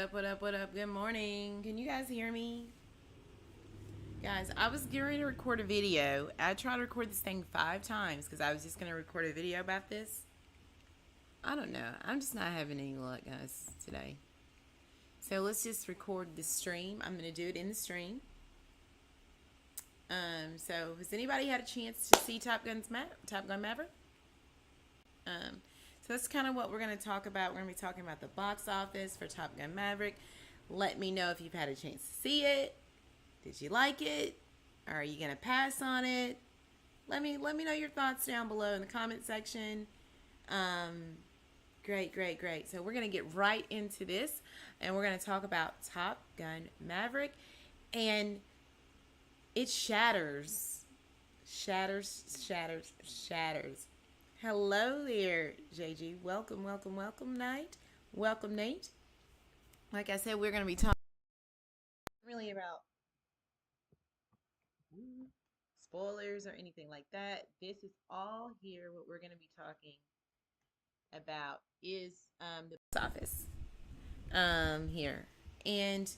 up, what up, what up? Good morning. Can you guys hear me? Guys, I was getting ready to record a video. I tried to record this thing 5 times because I was just going to record a video about this. I don't know. I'm just not having any luck, guys, today. So let's just record the stream. I'm going to do it in the stream. So has anybody had a chance to see Top Gun Maverick? So that's kind of what we're going to talk about. We're going to be talking about the box office for Top Gun Maverick. Let me know if you've had a chance to see it. Did you like it? Or are you going to pass on it? Let me know your thoughts down below in the comment section. Great. So we're going to get right into this, and we're going to talk about Top Gun Maverick, and it shatters. Hello there, JG. Welcome, Nate. Welcome, Nate. Like I said, we're going to be talking really about spoilers or anything like that. This is all here. What we're going to be talking about is the box office here. And,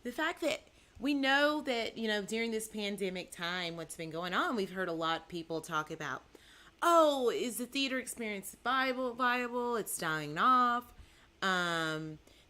the fact that we know that, during this pandemic time, what's been going on, we've heard a lot of people talk about, oh, is the theater experience viable? It's dying off.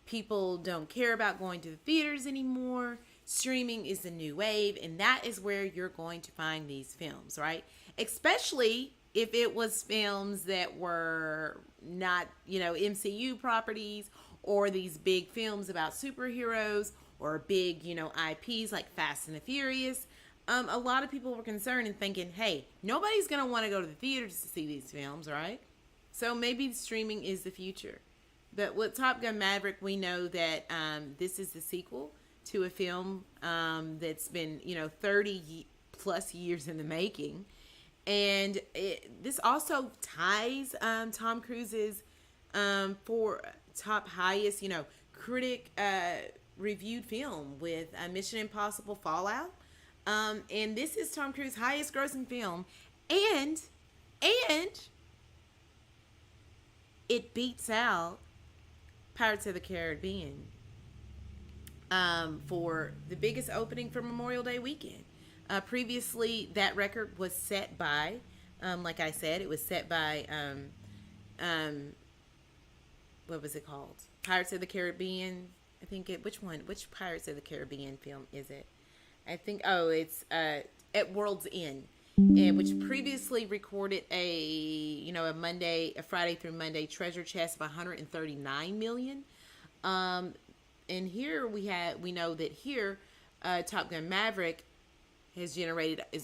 People don't care about going to the theaters anymore. Streaming is the new wave, and that is where you're going to find these films, right? Especially if it was films that were not, MCU properties, or these big films about superheroes, or big, IPs like Fast and the Furious. A lot of people were concerned and thinking, hey, nobody's going to want to go to the theaters to see these films, right? So maybe streaming is the future. But with Top Gun Maverick, we know that this is the sequel to a film that's been, 30 plus years in the making. And this also ties Tom Cruise's for top highest, critic reviewed film with Mission Impossible Fallout. And this is Tom Cruise's highest grossing film, and it beats out Pirates of the Caribbean for the biggest opening for Memorial Day weekend. Previously, that record was set by, like I said, it was set by, what was it called? Pirates of the Caribbean. I think which Pirates of the Caribbean film is it? I think, it's at World's End, and which previously recorded a Friday through Monday treasure chest of 139 million. And here we know that here, Top Gun Maverick is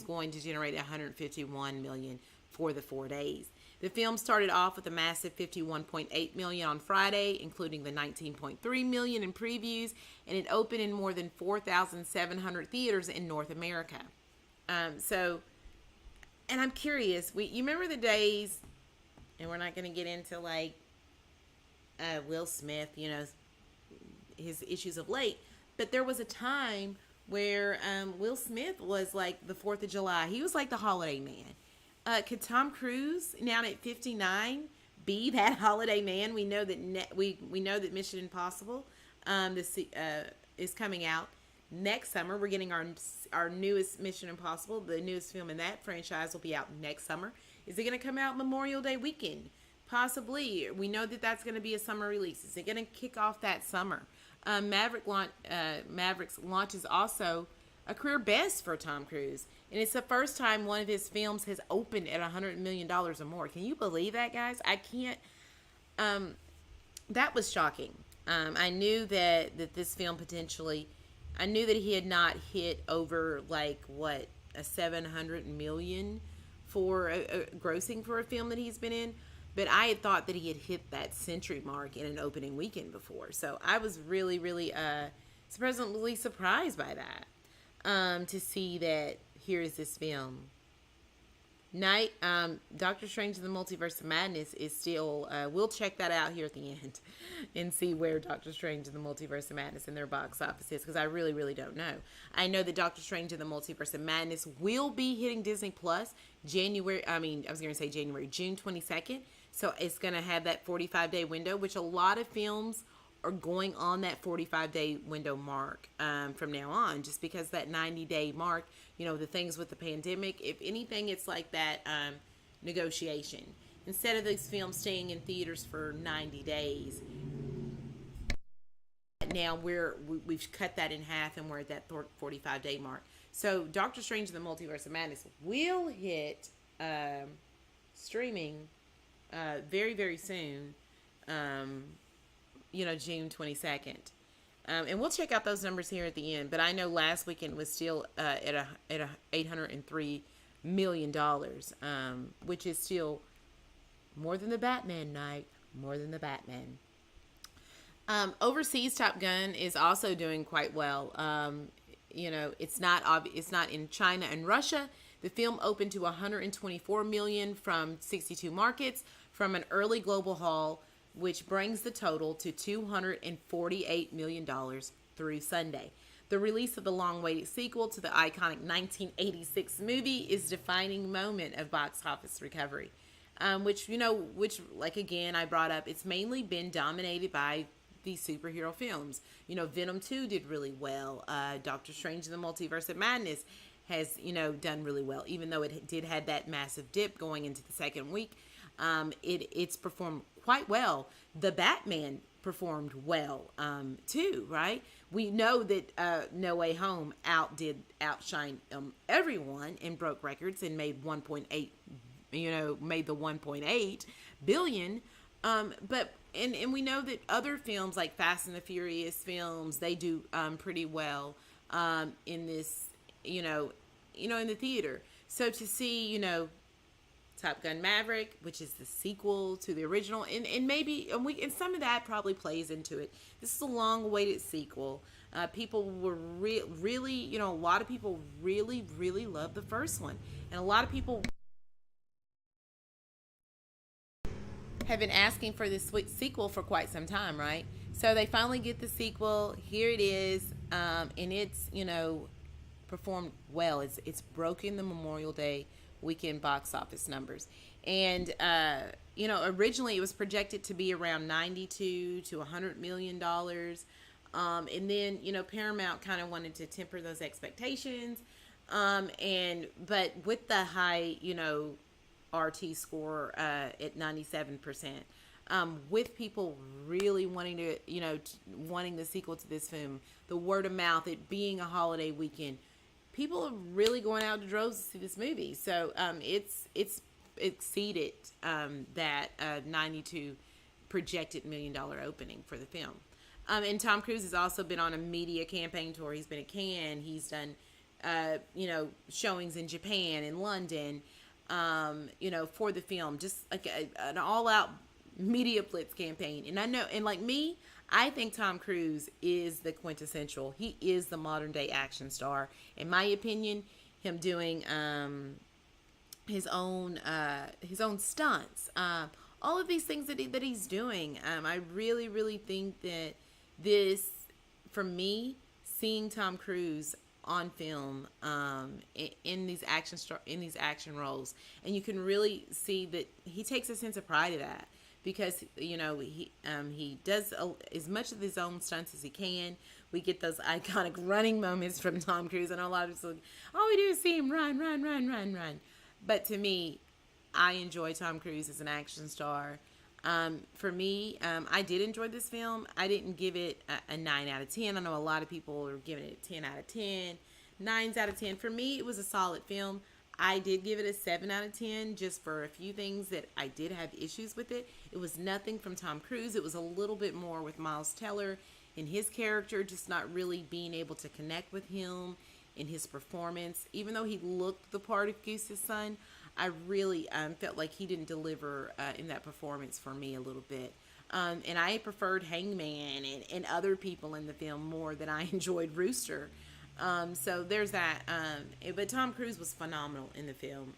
going to generate 151 million for the 4 days. The film started off with a massive 51.8 million on Friday, including the 19.3 million in previews, and it opened in more than 4,700 theaters in North America. And I'm curious, you remember the days, and we're not going to get into Will Smith, his issues of late, but there was a time where Will Smith was like the 4th of July. He was like the holiday man. Could Tom Cruise, now at 59, be that holiday man? We know that we know that Mission Impossible is coming out next summer. We're getting our newest Mission Impossible. The newest film in that franchise will be out next summer. Is it going to come out Memorial Day weekend? Possibly. We know that that's going to be a summer release. Is it going to kick off that summer? Maverick's launch is also a career best for Tom Cruise, and it's the first time one of his films has opened at $100 million or more. Can you believe that, guys? I can't. That was shocking. I knew that this film potentially, I knew that he had not hit over a 700 million for grossing for a film that he's been in, but I had thought that he had hit that century mark in an opening weekend before. So I was really, really surprisingly surprised by that. To see that here is this film. Doctor Strange in the Multiverse of Madness is still, we'll check that out here at the end and see where Doctor Strange in the Multiverse of Madness and their box office is, because I really, really don't know. I know that Doctor Strange in the Multiverse of Madness will be hitting Disney Plus June 22nd. So it's going to have that 45-day window, which a lot of films are going on that 45-day window mark from now on, just because that 90-day mark, the things with the pandemic, if anything, it's like that negotiation. Instead of these films staying in theaters for 90 days, now we've cut that in half and we're at that 45-day mark. So Doctor Strange and the Multiverse of Madness will hit streaming very, very soon, June 22nd. And we'll check out those numbers here at the end. But I know last weekend was still at a $803 million, which is still more than the Batman night, more than the Batman. Overseas, Top Gun is also doing quite well. It's not in China and Russia. The film opened to 124 million from 62 markets from an early global haul, which brings the total to $248 million through Sunday. The release of the long-awaited sequel to the iconic 1986 movie is a defining moment of box office recovery, which again, I brought up, it's mainly been dominated by these superhero films. Venom 2 did really well. Doctor Strange and the Multiverse of Madness has, done really well, even though it did have that massive dip going into the second week. It's performed quite well. The Batman performed well, too, right? We know that No Way Home outshined everyone and broke records and made 1.8, made the 1.8 billion. But we know that other films like Fast and the Furious films, they do pretty well in this, in the theater. So to see, Top Gun Maverick, which is the sequel to the original, and maybe and some of that probably plays into it. This is a long-awaited sequel. People were really, a lot of people really, really loved the first one, and a lot of people have been asking for this sequel for quite some time, right? So they finally get the sequel. Here it is, and it's performed well. It's broken the Memorial Day weekend box office numbers, and originally it was projected to be around 92 to 100 million dollars, and then Paramount kind of wanted to temper those expectations, but with the high RT score at 97%, with people really wanting to wanting the sequel to this film, the word of mouth, it being a holiday weekend, people are really going out to droves to see this movie. So it's exceeded that 92 projected $1 million opening for the film. And Tom Cruise has also been on a media campaign tour. He's been at Cannes. He's done showings in Japan and London, for the film, just like an all-out media blitz campaign. And I know, and like me, I think Tom Cruise is the quintessential. He is the modern day action star. In my opinion, him doing his own stunts, all of these things that he's doing. I really, really think that this, for me, seeing Tom Cruise on film in these action roles, and you can really see that he takes a sense of pride of that, because he does as much of his own stunts as he can. We get those iconic running moments from Tom Cruise, and a lot of people, all we do is see him run. But to me, I enjoy Tom Cruise as an action star. For me, I did enjoy this film. I didn't give it a 9 out of 10. I know a lot of people are giving it a 10 out of 10, 9s out of 10. For me, it was a solid film. I did give it a 7 out of 10 just for a few things that I did have issues with it. It was nothing from Tom Cruise. It was a little bit more with Miles Teller and his character, just not really being able to connect with him in his performance. Even though he looked the part of Goose's son, I really felt like he didn't deliver in that performance for me a little bit. And I preferred Hangman and other people in the film more than I enjoyed Rooster. So there's that. But Tom Cruise was phenomenal in the film.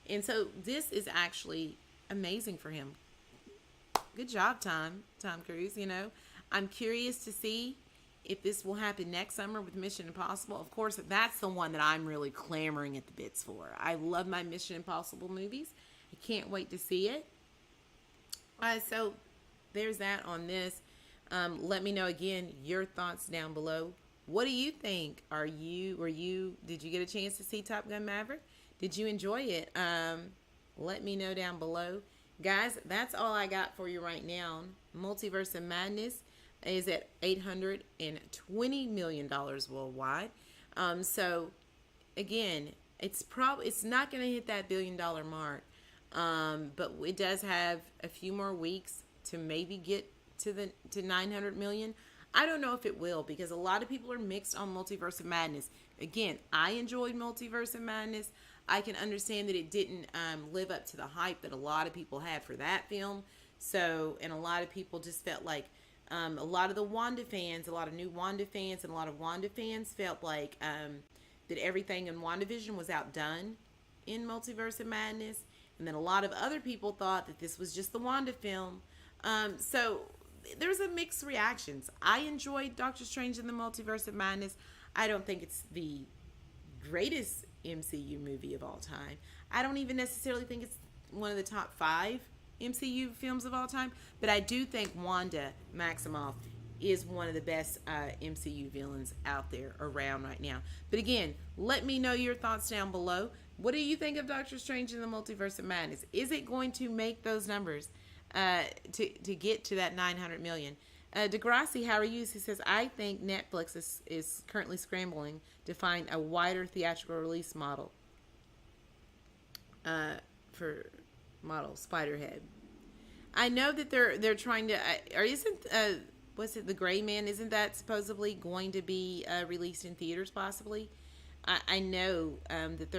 And so this is actually amazing for him. Good job, Tom Cruise. I'm curious to see if this will happen next summer with Mission Impossible. Of course, that's the one that I'm really clamoring at the bits for. I love my Mission Impossible movies. I can't wait to see it. So there's that on this. Let me know again your thoughts down below. What do you think? Did you get a chance to see Top Gun Maverick? Did you enjoy it? Let me know down below. Guys, that's all I got for you right now. Multiverse of Madness is at $820 million worldwide. So again, it's not going to hit that $1 billion mark. But it does have a few more weeks to maybe get to 900 million. I don't know if it will, because a lot of people are mixed on Multiverse of Madness. Again, I enjoyed Multiverse of Madness. I can understand that it didn't live up to the hype that a lot of people had for that film. So, and a lot of people just felt like a lot of the Wanda fans, a lot of new Wanda fans, and a lot of Wanda fans felt like that everything in WandaVision was outdone in Multiverse of Madness. And then a lot of other people thought that this was just the Wanda film. So there's a mixed reactions. I enjoyed Doctor Strange in the Multiverse of Madness. I don't think it's the greatest MCU movie of all time. I don't even necessarily think it's one of the top 5 MCU films of all time. But I do think Wanda Maximoff is one of the best MCU villains out there around right now. But again, let me know your thoughts down below. What do you think of Doctor Strange in the Multiverse of Madness? Is it going to make those numbers to get to that 900 million? Degrassi, how are you? He says, I think Netflix is currently scrambling to find a wider theatrical release model for model Spiderhead. I know that they're trying to, or isn't what's it, The Gray Man? Isn't that supposedly going to be released in theaters possibly? I know that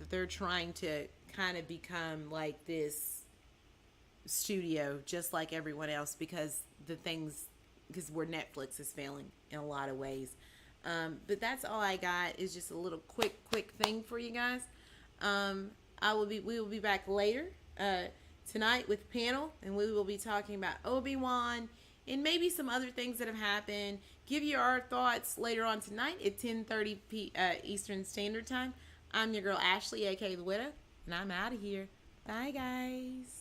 they're trying to kind of become like this studio, just like everyone else, because where Netflix is failing in a lot of ways. But that's all I got, is just a little quick thing for you guys. We will be back later tonight with panel, and we will be talking about Obi-Wan and maybe some other things that have happened. Give you our thoughts later on tonight at 10:30 Eastern Standard Time. I'm your girl Ashley, aka The Widow, and I'm out of here. Bye, guys.